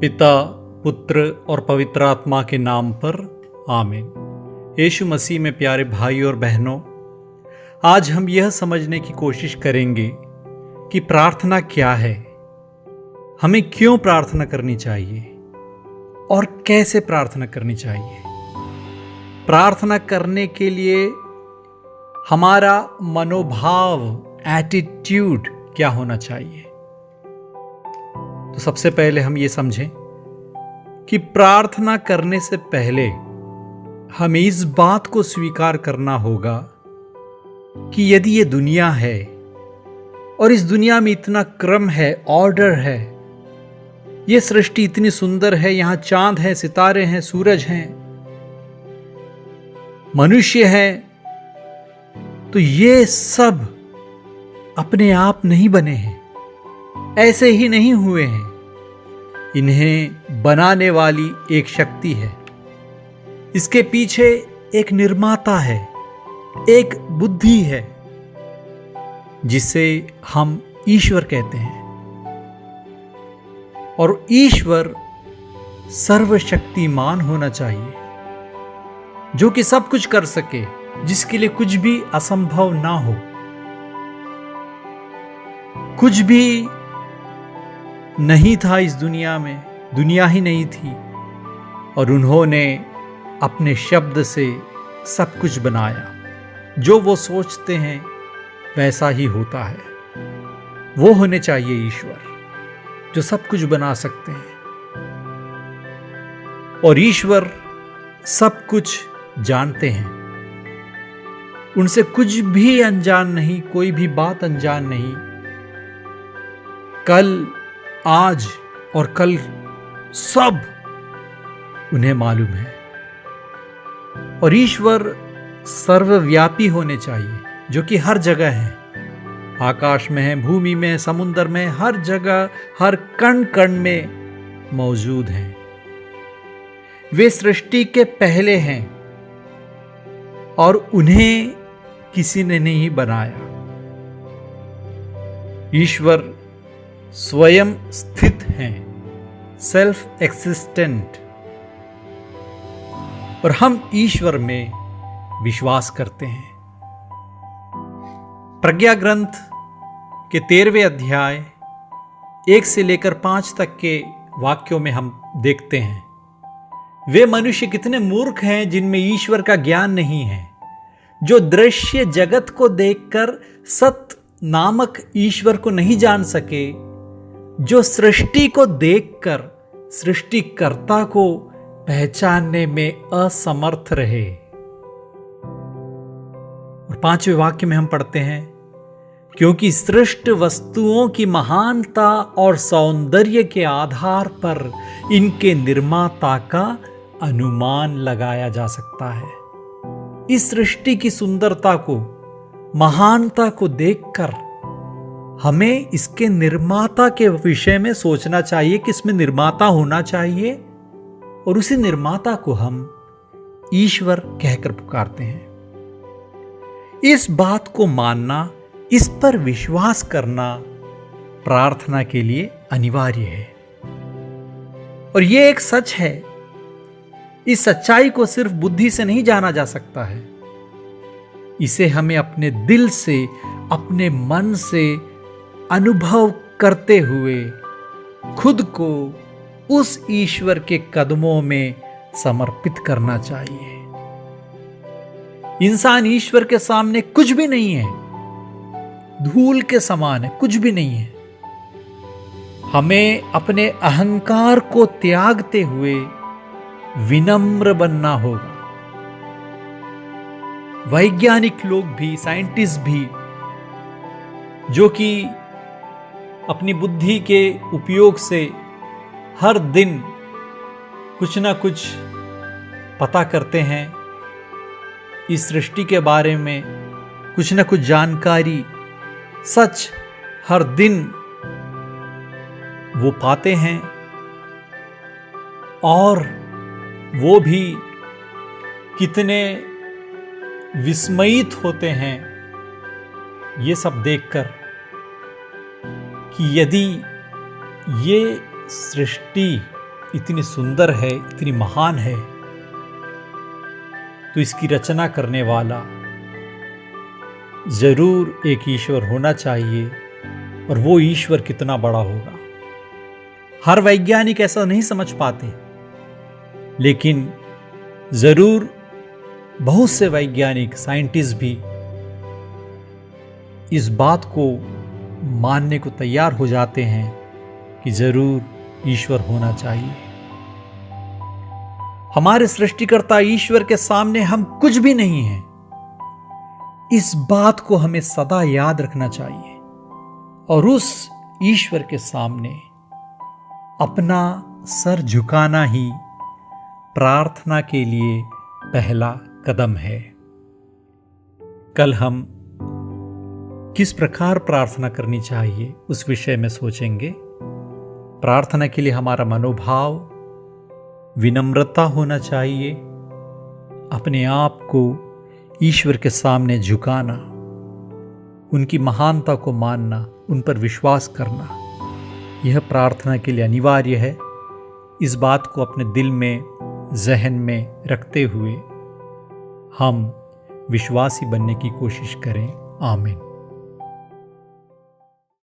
पिता, पुत्र और पवित्र आत्मा के नाम पर आमीन। यीशु मसीह में प्यारे भाई और बहनों, आज हम यह समझने की कोशिश करेंगे कि प्रार्थना क्या है, हमें क्यों प्रार्थना करनी चाहिए और कैसे प्रार्थना करनी चाहिए। प्रार्थना करने के लिए हमारा मनोभाव, एटीट्यूड क्या होना चाहिए। तो सबसे पहले हम ये समझें कि प्रार्थना करने से पहले हमें इस बात को स्वीकार करना होगा कि यदि ये दुनिया है और इस दुनिया में इतना क्रम है, ऑर्डर है, ये सृष्टि इतनी सुंदर है, यहां चांद है, सितारे हैं, सूरज हैं, मनुष्य हैं, तो ये सब अपने आप नहीं बने हैं, ऐसे ही नहीं हुए हैं। इन्हें बनाने वाली एक शक्ति है, इसके पीछे एक निर्माता है, एक बुद्धि है, जिसे हम ईश्वर कहते हैं। और ईश्वर सर्वशक्तिमान होना चाहिए, जो कि सब कुछ कर सके, जिसके लिए कुछ भी असंभव ना हो। कुछ भी नहीं था इस दुनिया में, दुनिया ही नहीं थी, और उन्होंने अपने शब्द से सब कुछ बनाया। जो वो सोचते हैं वैसा ही होता है। वो होने चाहिए ईश्वर, जो सब कुछ बना सकते हैं। और ईश्वर सब कुछ जानते हैं, उनसे कुछ भी अनजान नहीं, कोई भी बात अनजान नहीं। कल, आज और कल सब उन्हें मालूम है। और ईश्वर सर्वव्यापी होने चाहिए, जो कि हर जगह है, आकाश में है, भूमि में, समुद्र में, हर जगह, हर कण कण में मौजूद हैं। वे सृष्टि के पहले हैं और उन्हें किसी ने नहीं बनाया। ईश्वर स्वयं स्थित हैं, सेल्फ एक्सिस्टेंट, और हम ईश्वर में विश्वास करते हैं। प्रज्ञा ग्रंथ के 13वें अध्याय 1 से लेकर 5 तक के वाक्यों में हम देखते हैं, वे मनुष्य कितने मूर्ख हैं जिनमें ईश्वर का ज्ञान नहीं है, जो दृश्य जगत को देखकर सत्य नामक ईश्वर को नहीं जान सके, जो सृष्टि को देखकर सृष्टिकर्ता को पहचानने में असमर्थ रहे। और 5वें वाक्य में हम पढ़ते हैं, क्योंकि सृष्ट वस्तुओं की महानता और सौंदर्य के आधार पर इनके निर्माता का अनुमान लगाया जा सकता है। इस सृष्टि की सुंदरता को, महानता को देखकर हमें इसके निर्माता के विषय में सोचना चाहिए कि इसमें निर्माता होना चाहिए, और उसी निर्माता को हम ईश्वर कहकर पुकारते हैं। इस बात को मानना, इस पर विश्वास करना प्रार्थना के लिए अनिवार्य है। और यह एक सच है, इस सच्चाई को सिर्फ बुद्धि से नहीं जाना जा सकता है, इसे हमें अपने दिल से, अपने मन से अनुभव करते हुए खुद को उस ईश्वर के कदमों में समर्पित करना चाहिए। इंसान ईश्वर के सामने कुछ भी नहीं है, धूल के समान है, कुछ भी नहीं है। हमें अपने अहंकार को त्यागते हुए विनम्र बनना होगा। वैज्ञानिक लोग भी, साइंटिस्ट भी, जो कि अपनी बुद्धि के उपयोग से हर दिन कुछ ना कुछ पता करते हैं, इस सृष्टि के बारे में कुछ ना कुछ जानकारी, सच हर दिन वो पाते हैं, और वो भी कितने विस्मयित होते हैं ये सब देखकर कि यदि ये सृष्टि इतनी सुंदर है, इतनी महान है, तो इसकी रचना करने वाला जरूर एक ईश्वर होना चाहिए। और वो ईश्वर कितना बड़ा होगा, हर वैज्ञानिक ऐसा नहीं समझ पाते, लेकिन जरूर बहुत से वैज्ञानिक, साइंटिस्ट भी इस बात को मानने को तैयार हो जाते हैं कि जरूर ईश्वर होना चाहिए। हमारे सृष्टिकर्ता ईश्वर के सामने हम कुछ भी नहीं हैं, इस बात को हमें सदा याद रखना चाहिए और उस ईश्वर के सामने अपना सर झुकाना ही प्रार्थना के लिए पहला कदम है। कल हम किस प्रकार प्रार्थना करनी चाहिए उस विषय में सोचेंगे। प्रार्थना के लिए हमारा मनोभाव विनम्रता होना चाहिए, अपने आप को ईश्वर के सामने झुकाना, उनकी महानता को मानना, उन पर विश्वास करना, यह प्रार्थना के लिए अनिवार्य है। इस बात को अपने दिल में, जहन में रखते हुए हम विश्वासी बनने की कोशिश करें। आमीन।